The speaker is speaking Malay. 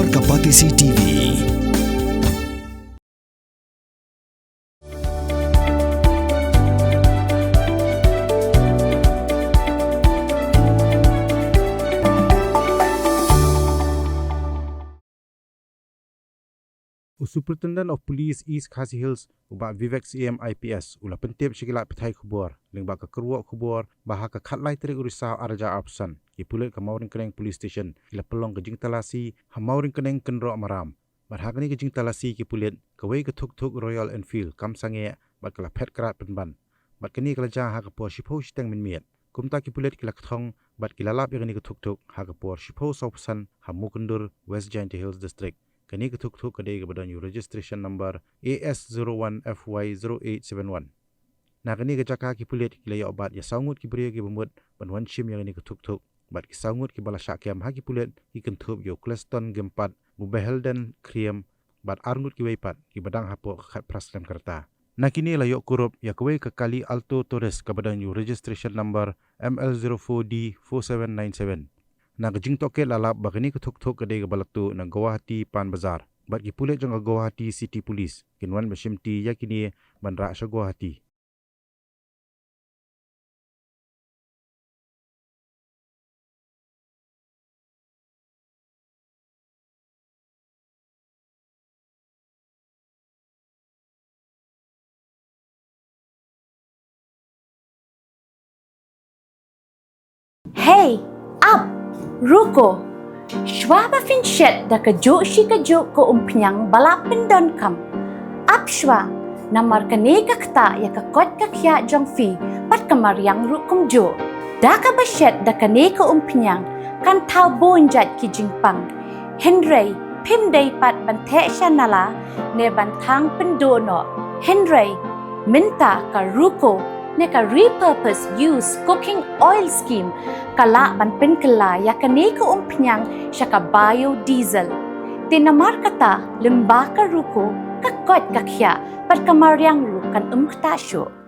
Guwahati TV. Superintendent of Police East Khasi Hills ubah Vivek CM IPS ulah pentip sigilat petai khubor lingba ka keruak khubor bahak ka khatlai teri urisau arja absan ki Pulit ka mauring keneng police station ila pelong ke jing talasi ha mauring keneng kenro maram barhak ni ke jing talasi ki Pulit ka wei ka thuk Royal Enfield kam sange bat kala phet krat penban bat kini kala ja ha ka por shipo steng min miet kumta ki Pulit kila thong bat kila lap ni ka thuk ha ka por shipo sopsan ha Mookyndur West Giant Hills District kini ketuk kade ke badan registration number AS01FY0871 na kini ke jaka ki Pulit kila ya obat ya sangut ki bria ki bemut banwan shim yang ni ketuk bat ki sangut ki bala syakiam ha ki Pulit ki kentup yo Cleston gempat Bubehelden kriam bat arngut ki weipat ki badang hapo khat praslem kerta na kini la yo kurup ya kwe ke kali Alto Torres ke badan registration number ML04D4797 na kejing toket lalap bagini ketuk kade ke balatu na Guwahati Pan Bazar bat ki Pulit jang Guwahati City Police kinwan besimti yakini bandra sya Guwahati. Hey, up! Ruko! Shwa fin shet da kajuk ko umpiang balapin don kam. Up shwa, namar kane kakta ya kakot kakya jong fi pat kamaryang rukum jo. Da ka bashet da kane ko umpiang kan tau bonjat ki jingpang. Henry, pim day pat bante shanala ne bantang pendono. Henry, minta ka ruko ne ka repurpose use cooking oil scheme kala ban pen kala ya kane ko umpiang siya ka biodiesel. Tinamar kata limba ka ruko kakot kakya pat kamaryang rukan umktasyo.